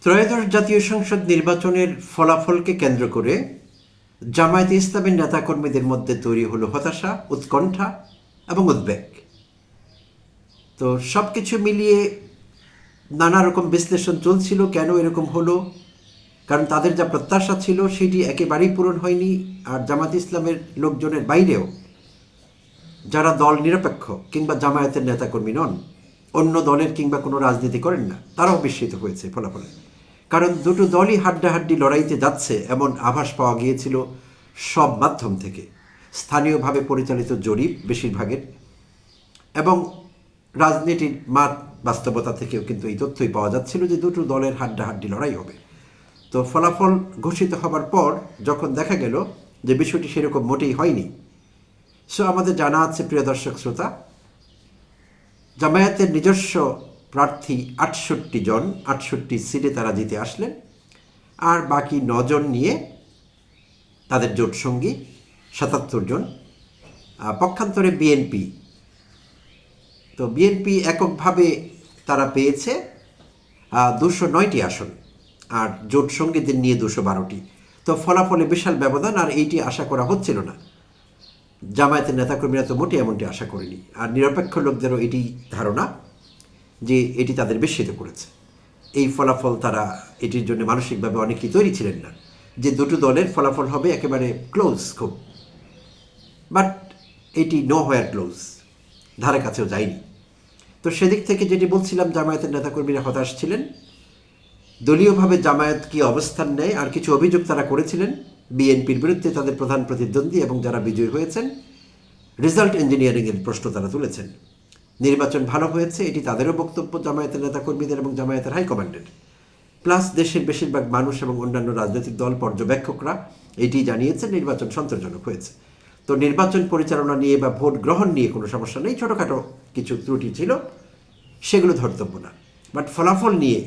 ত্রয়োদশ জাতীয় সংসদ নির্বাচনের ফলাফলকে কেন্দ্র করে জামায়াতে ইসলামের নেতাকর্মীদের মধ্যে তৈরি হলো হতাশা, উৎকণ্ঠা এবং উদ্বেগ। তো সব কিছু মিলিয়ে নানা রকম বিশ্লেষণ চলছিল, কেন এরকম হলো। কারণ তাদের যা প্রত্যাশা ছিল সেটি একেবারেই পূরণ হয়নি। আর জামায়াতে ইসলামের লোকজনের বাইরেও যারা দল নিরপেক্ষ কিংবা জামায়াতের নেতাকর্মী নন, অন্য দলের কিংবা কোনো রাজনীতি করেন না, তারাও বিস্মিত হয়েছে ফলাফলে। কারণ দুটো দলই হাড্ডাহাড্ডি লড়াইতে যাচ্ছে এমন আভাস পাওয়া গিয়েছিল সব মাধ্যম থেকে, স্থানীয়ভাবে পরিচালিত জরিপ বেশিরভাগের, এবং রাজনীতির মাঠ বাস্তবতা থেকেও কিন্তু এই তথ্যই পাওয়া যাচ্ছিল যে দুটো দলের হাড্ডাহাড্ডি লড়াই হবে। তো ফলাফল ঘোষিত হবার পর যখন দেখা গেল যে বিষয়টি সেরকম মোটেই হয়নি, আমাদের জানা আছে প্রিয় দর্শক শ্রোতা, জামায়াতের নিজস্ব প্রার্থী ৬৮ জন, ৬৮ সিটে তারা জিতে আসলেন। আর বাকি ৯ জন নিয়ে তাদের জোটসঙ্গী ৭৭ জন। পক্ষান্তরে বিএনপি, তো বিএনপি এককভাবে তারা পেয়েছে ২০৯টি আসন, আর জোটসঙ্গীদের নিয়ে ২১২টি। তো ফলাফলে বিশাল ব্যবধান, আর এইটি আশা করা হচ্ছিল না। জামায়াতের নেতাকর্মীরা তো মোটেই এমনটি আশা করেনি, আর নিরপেক্ষ লোকদেরও এটি ধারণা যে এটি তাদের বিস্মিত করেছে। এই ফলাফল তারা এটির জন্য মানসিকভাবে অনেকেই তৈরি ছিলেন না, যে দুটো দলের ফলাফল হবে একেবারে ক্লোজ খুব। বাট এটি নো হোয়ার ক্লোজ, ধারে কাছেও যায়নি। তো সেদিক থেকে যেটি বলছিলাম, জামায়াতের নেতাকর্মীরা হতাশ ছিলেন। দলীয়ভাবে জামায়াত কি অবস্থান নেয়, আর কিছু অভিযোগ তারা করেছিলেন বিএনপির বিরুদ্ধে, তাদের প্রধান প্রতিদ্বন্দ্বী এবং যারা বিজয়ী হয়েছেন। রেজাল্ট ইঞ্জিনিয়ারিংয়ের প্রশ্ন তারা তুলেছেন। নির্বাচন ভালো হয়েছে, এটি তাদেরও বক্তব্য, জামায়াতের নেতাকর্মীদের এবং জামায়াতের হাইকমান্ডের। প্লাস দেশের বেশিরভাগ মানুষ এবং অন্যান্য রাজনৈতিক দল, পর্যবেক্ষকরা এটি জানিয়েছেন নির্বাচন সন্তোষজনক হয়েছে। তো নির্বাচন পরিচালনা নিয়ে বা ভোট গ্রহণ নিয়ে কোনো সমস্যা নেই, ছোটোখাটো কিছু ত্রুটি ছিল, সেগুলো ধর্তব্য না। বাট ফলাফল নিয়ে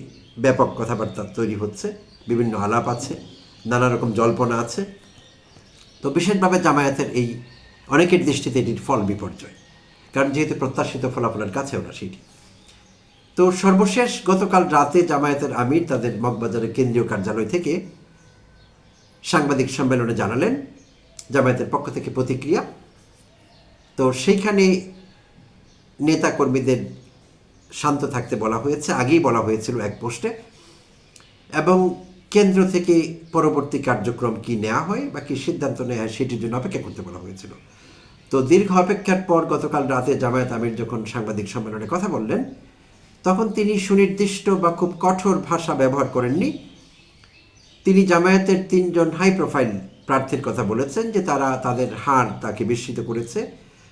ব্যাপক কথাবার্তা তৈরি হচ্ছে, বিভিন্ন আলাপ আছে, নানা রকম জল্পনা আছে। তো বিশেষভাবে জামায়াতের এই অনেকের দৃষ্টিতে এটির ফল বিপর্যয়, কারণ যেহেতু প্রত্যাশিত ফলাফলের কাছেও না সেটি। তো সর্বশেষ গতকাল রাতে জামায়াতের আমির তাদের মগবাজারের কেন্দ্রীয় কার্যালয় থেকে সাংবাদিক সম্মেলনে জানালেন জামায়াতের পক্ষ থেকে প্রতিক্রিয়া। তো সেইখানে নেতাকর্মীদের শান্ত থাকতে বলা হয়েছে, আগেই বলা হয়েছিল এক পোস্টে, এবং কেন্দ্র থেকে পরবর্তী কার্যক্রম কি নেওয়া হয় বা কি সিদ্ধান্ত নেওয়া হয় সেটির জন্য অপেক্ষা করতে বলা হয়েছিল। তো দীর্ঘ অপেক্ষার পর গতকাল রাতে জামায়াত আমির যখন সাংবাদিক সম্মেলনে কথা বললেন, তখন তিনি সুনির্দিষ্ট বা খুব কঠোর ভাষা ব্যবহার করেননি। তিনি জামায়াতের ৩ জন হাই প্রোফাইল প্রার্থীর কথা বলেছেন যে তারা তাদের হার তাকে বিস্মিত করেছে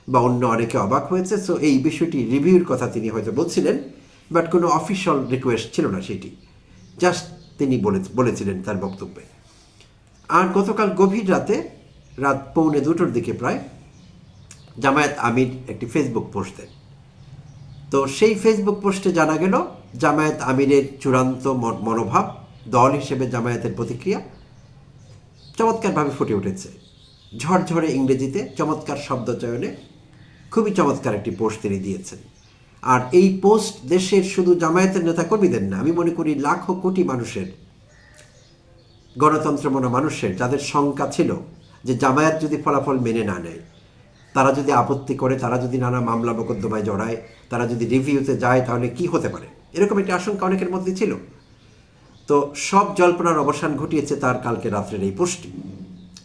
বা অন্য অনেকে অবাক হয়েছে। সো এই বিষয়টি রিভিউর কথা তিনি হয়তো বলছিলেন, বাট কোনো অফিসিয়াল রিকোয়েস্ট ছিল না সেটি, জাস্ট তিনি বলেছিলেন তার বক্তব্যে। আর গতকাল গভীর রাতে, রাত 1:45 দিকে প্রায়, জামায়াত আমির একটি ফেসবুক পোস্ট দেন। তো সেই ফেসবুক পোস্টে জানা গেল জামায়াত আমিরের চূড়ান্ত মনোভাব, দল হিসেবে জামায়াতের প্রতিক্রিয়া চমৎকারভাবে ফুটে উঠেছে। ঝরঝরে ইংরেজিতে, চমৎকার শব্দচয়নে, খুবই চমৎকার একটি পোস্ট তিনি দিয়েছেন। আর এই পোস্ট দেশের শুধু জামায়াতের নেতাকর্মীদের না, আমি মনে করি লাখো কোটি মানুষের, গণতন্ত্রমনা মানুষের, যাদের শঙ্কা ছিল যে জামায়াত যদি ফলাফল মেনে না নেয়, তারা যদি আপত্তি করে, তারা যদি নানা মামলা মোকদ্দমায় জড়ায়, তারা যদি রিভিউতে যায়, তাহলে কি হতে পারে, এরকম একটি আশঙ্কা অনেকের মধ্যে ছিল। তো সব জল্পনার অবসান ঘটিয়েছে তার কালকে রাত্রের এই পোস্টটি।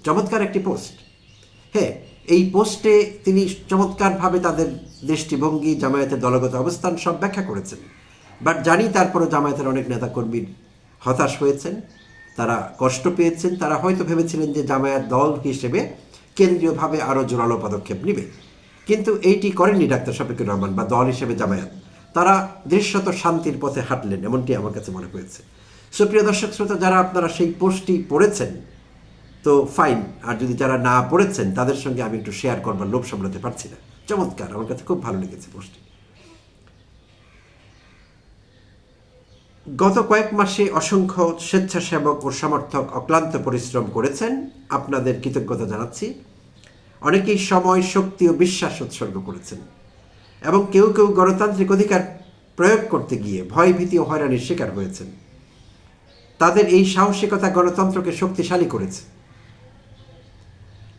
চমৎকার একটি পোস্ট। হ্যাঁ, এই পোস্টে তিনি চমৎকারভাবে তাদের দৃষ্টিভঙ্গি, জামায়াতের দলগত অবস্থান সব ব্যাখ্যা করেছেন। বাট জানি তারপরও জামায়াতের অনেক নেতাকর্মী হতাশ হয়েছেন, তারা কষ্ট পেয়েছেন। তারা হয়তো ভেবেছিলেন যে জামায়াত দল হিসেবে কেন্দ্রীয়ভাবে আরও জোরালো পদক্ষেপ নেবে, কিন্তু এইটি করেননি ডাক্তার শফিকুর রহমান বা দল হিসেবে জামায়াত। তারা দৃশ্যত শান্তির পথে হাঁটলেন, এমনটি আমার কাছে মনে হয়েছে। সুপ্রিয় দর্শক শ্রোতা, যারা আপনারা সেই পোস্টটি পড়েছেন তো ফাইন, আর যদি যারা না পড়েছেন তাদের সঙ্গে আমি একটু শেয়ার করবার লোভ সামলাতে পারছি না। চমৎকার, আমার কাছে খুব ভালো লেগেছে পোস্টটি। গত কয়েক মাসে অসংখ্য স্বেচ্ছাসেবক ও সমর্থক অক্লান্ত পরিশ্রম করেছেন, আপনাদের কৃতজ্ঞতা জানাচ্ছি। অনেকেই সময়, শক্তি ও বিশ্বাস উৎসর্গ করেছেন, এবং কেউ কেউ গণতান্ত্রিক অধিকার প্রয়োগ করতে গিয়ে ভয়, ভীতি ও হয়রানির শিকার হয়েছেন। তাদের এই সাহসিকতা গণতন্ত্রকে শক্তিশালী করেছে।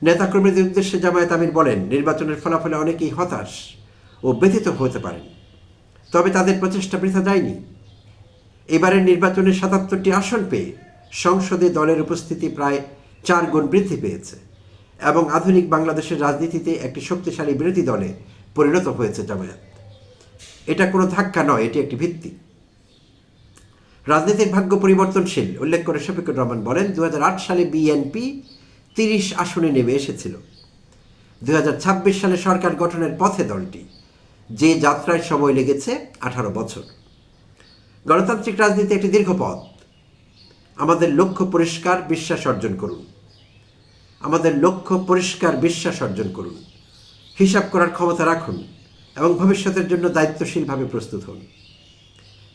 নেতাকর্মীদের উদ্দেশ্যে জামায়াত আমির বলেন, নির্বাচনের ফলাফলে অনেকেই হতাশ ও ব্যথিত হতে পারেন, তবে তাদের প্রচেষ্টা বৃথা যায়নি। এবারের নির্বাচনে ৭৭টি আসন পেয়ে সংসদে দলের উপস্থিতি প্রায় ৪ গুণ বৃদ্ধি পেয়েছে এবং আধুনিক বাংলাদেশের রাজনীতিতে একটি শক্তিশালী বিরোধী দলে পরিণত হয়েছে জামায়াত। এটা কোনো ধাক্কা নয়, এটি একটি ভিত্তি। রাজনীতির ভাগ্য পরিবর্তনশীল উল্লেখ করে শফিকুর রহমান বলেন, ২০০৮ সালে বিএনপি ৩০ আসনে নেমে এসেছিল। ২০২৬ সালে সরকার গঠনের পথে দলটি, যে যাত্রায় সময় লেগেছে 18 বছর। গণতান্ত্রিক রাজনীতি একটি দীর্ঘ পথ। আমাদের লক্ষ্য পরিষ্কার, বিশ্বাস অর্জন করুন। আমাদের লক্ষ্য পরিষ্কার, বিশ্বাস অর্জন করুন, হিসাব করার ক্ষমতা রাখুন এবং ভবিষ্যতের জন্য দায়িত্বশীলভাবে প্রস্তুত হন।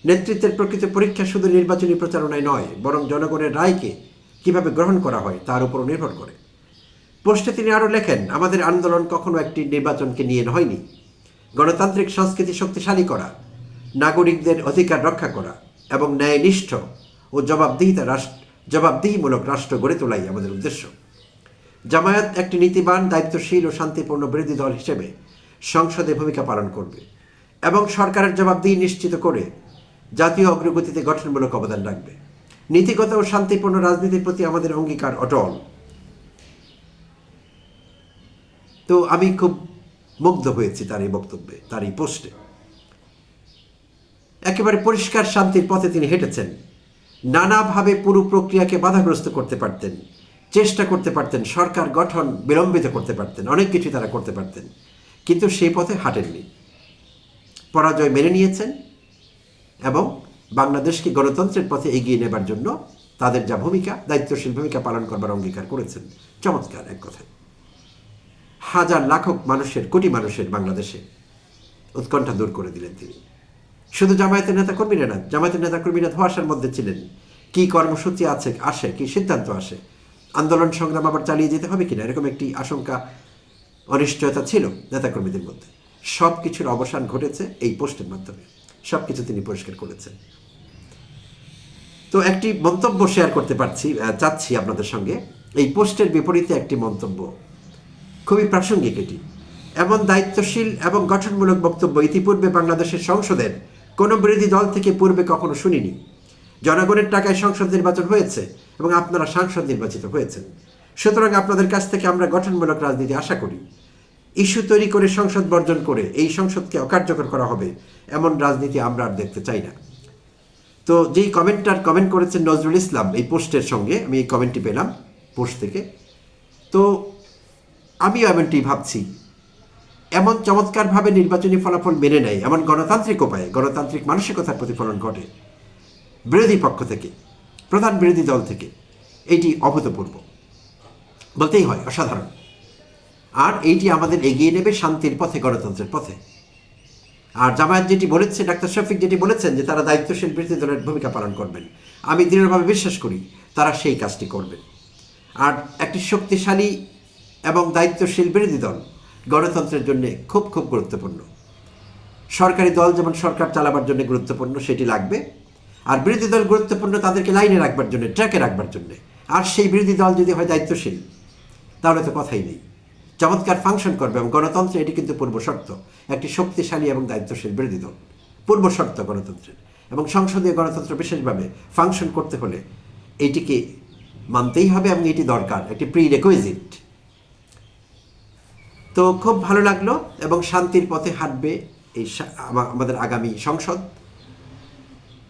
নেতৃত্বের প্রকৃত পরীক্ষা শুধু নির্বাচনী প্রচারণায় নয়, বরং জনগণের রায়কে কিভাবে গ্রহণ করা হয় তার উপরও নির্ভর করে। পোস্টে তিনি আরও লেখেন, আমাদের আন্দোলন কখনো একটি নির্বাচনকে নিয়ে হয়নি। গণতান্ত্রিক সংস্কৃতি শক্তিশালী করা, নাগরিকদের অধিকার রক্ষা করা এবং ন্যায়নিষ্ঠ ও জবাবদিহিমূলক রাষ্ট্র গড়ে তোলাই আমাদের উদ্দেশ্য। জামায়াত একটি নীতিবান, দায়িত্বশীল ও শান্তিপূর্ণ বিরোধী দল হিসেবে সংসদে ভূমিকা পালন করবে এবং সরকারের জবাবদিহি নিশ্চিত করে জাতীয় অগ্রগতিতে গঠনমূলক অবদান রাখবে। নীতিগত ও শান্তিপূর্ণ রাজনীতির প্রতি আমাদের অঙ্গীকার অটল। তো আমি খুব মুগ্ধ হয়েছি তার এই বক্তব্যে, তার এই পোস্টে। একেবারে পরিষ্কার শান্তির পথে তিনি হেঁটেছেন। নানাভাবে পুরো প্রক্রিয়াকে বাধাগ্রস্ত করতে পারতেন, চেষ্টা করতে পারতেন, সরকার গঠন বিলম্বিত করতে পারতেন, অনেক কিছু তারা করতে পারতেন, কিন্তু সেই পথে হাঁটেননি। পরাজয় মেনে নিয়েছেন এবং বাংলাদেশকে গণতন্ত্রের পথে এগিয়ে নেবার জন্য তাদের যা ভূমিকা, দায়িত্বশীল ভূমিকা পালন করবার অঙ্গীকার করেছেন। চমৎকার এক কথায়। হাজার লাখক মানুষের, কোটি মানুষের বাংলাদেশে উৎকণ্ঠা দূর করে দিলেন তিনি। শুধু জামায়াতের নেতাকর্মীরা না, জামায়াতের নেতাকর্মীরা ধোঁয়াশার মধ্যে ছিলেন। কি কর্মসূচি আসে, কি সিদ্ধান্ত আসে, আন্দোলন সংগ্রাম আবার চালিয়ে যেতে হবে কিনা, এরকম একটি আশঙ্কা, অনিশ্চয়তা ছিল নেতাকর্মীদের মধ্যে। সব কিছুর অবসান ঘটেছে এই পোস্টের মাধ্যমে। সব কিছু তিনি পরিষ্কার করেছেন। তো একটি মন্তব্য শেয়ার করতে চাচ্ছি আপনাদের সঙ্গে। এই পোস্টের বিপরীতে একটি মন্তব্য, খুবই প্রাসঙ্গিক এটি। এমন দায়িত্বশীল এবং গঠনমূলক বক্তব্য ইতিপূর্বে বাংলাদেশের সংসদের কোনো বিরোধী দল থেকে পূর্বে কখনো শুনিনি। জনগণের টাকায় সংসদ নির্বাচন হয়েছে এবং আপনারা সাংসদ নির্বাচিত হয়েছেন। সুতরাং আপনাদের কাছ থেকে আমরা গঠনমূলক রাজনীতি আশা করি। ইস্যু তৈরি করে সংসদ বর্জন করে এই সংসদকে অকার্যকর করা হবে, এমন রাজনীতি আমরা আর দেখতে চাই না। তো যেই কমেন্ট করেছেন নজরুল ইসলাম এই পোস্টের সঙ্গে, আমি এই কমেন্টটি পেলাম পোস্ট থেকে। তো আমিও এমনটি ভাবছি। এমন চমৎকারভাবে নির্বাচনী ফলাফল মেনে নেয়, এমন গণতান্ত্রিক উপায়ে, গণতান্ত্রিক মানসিকতার প্রতিফলন ঘটে বিরোধী পক্ষ থেকে, প্রধান বিরোধী দল থেকে, এইটি অভূতপূর্ব, বলতেই হয়, অসাধারণ। আর এইটি আমাদের এগিয়ে নেবে শান্তির পথে, গণতন্ত্রের পথে। আর জামায়াত যেটি বলেছে, ডাক্তার শফিক যেটি বলেছেন যে তারা দায়িত্বশীল বিরোধী দলের ভূমিকা পালন করবেন, আমি দৃঢ়ভাবে বিশ্বাস করি তারা সেই কাজটি করবেন। আর একটি শক্তিশালী এবং দায়িত্বশীল বিরোধী দল গণতন্ত্রের জন্য খুব খুব গুরুত্বপূর্ণ। সরকারি দল যেমন সরকার চালাবার জন্য গুরুত্বপূর্ণ, সেটি লাগবে। আর বিরোধী দল গুরুত্বপূর্ণ তাদেরকে লাইনে রাখবার জন্য, ট্র্যাকে রাখবার জন্য। আর সেই বিরোধী দল যদি হয় দায়িত্বশীল, তাহলে তো কথাই নেই, চমৎকার ফাংশন করবে। এবং গণতন্ত্রে এটি কিন্তু পূর্ব শর্ত, একটি শক্তিশালী এবং দায়িত্বশীল বিরোধী দল পূর্ব শর্ত গণতন্ত্রের। এবং সংসদীয় গণতন্ত্র বিশেষভাবে ফাংশন করতে হলে এইটিকে মানতেই হবে এবং এটি দরকার, একটি প্রিরেকুইজিট। তো খুব ভালো লাগলো এবং শান্তির পথে হাঁটবে এই আমাদের আগামী সংসদ।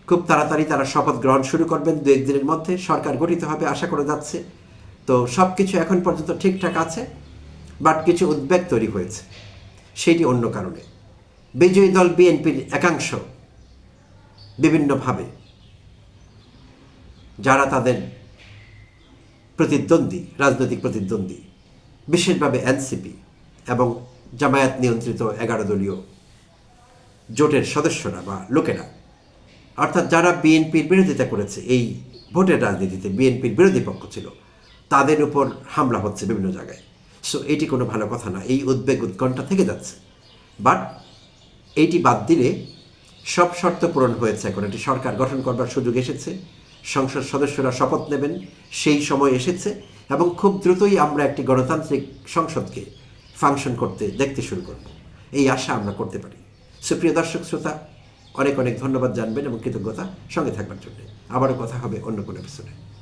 খুব তাড়াতাড়ি তারা শপথ গ্রহণ শুরু করবেন, 2-1 দিনের মধ্যে সরকার গঠিত হবে আশা করা যাচ্ছে। তো সব কিছু এখন পর্যন্ত ঠিকঠাক আছে, বাট কিছু উদ্বেগ তৈরি হয়েছে, সেটি অন্য কারণে। বিজয়ী দল বিএনপির একাংশ বিভিন্নভাবে, যারা তাদের প্রতিদ্বন্দ্বী, রাজনৈতিক প্রতিদ্বন্দ্বী, বিশেষভাবে এনসিপি এবং জামায়াত নিয়ন্ত্রিত 11 দলীয় জোটের সদস্যরা বা লোকেরা, অর্থাৎ যারা বিএনপির বিরোধিতা করেছে, এই ভোটের রাজনীতিতে বিএনপির বিরোধী পক্ষ ছিল, তাদের উপর হামলা হচ্ছে বিভিন্ন জায়গায়। সো এটি কোনো ভালো কথা না, এই উদ্বেগ উৎকণ্ঠা থেকে যাচ্ছে। বাট এইটি বাদ দিলে সব শর্ত পূরণ হয়েছে। এখন একটি সরকার গঠন করবার সুযোগ এসেছে, সংসদ সদস্যরা শপথ নেবেন সেই সময় এসেছে এবং খুব দ্রুতই আমরা একটি গণতান্ত্রিক সংসদকে ফাংশন করতে দেখতে শুরু করব, এই আশা আমরা করতে পারি। সুপ্রিয় দর্শক শ্রোতা, অনেক অনেক ধন্যবাদ জানবেন এবং কৃতজ্ঞতা, সঙ্গে থাকবার জন্য। আবারও কথা হবে অন্য কোনো এপিসোডে।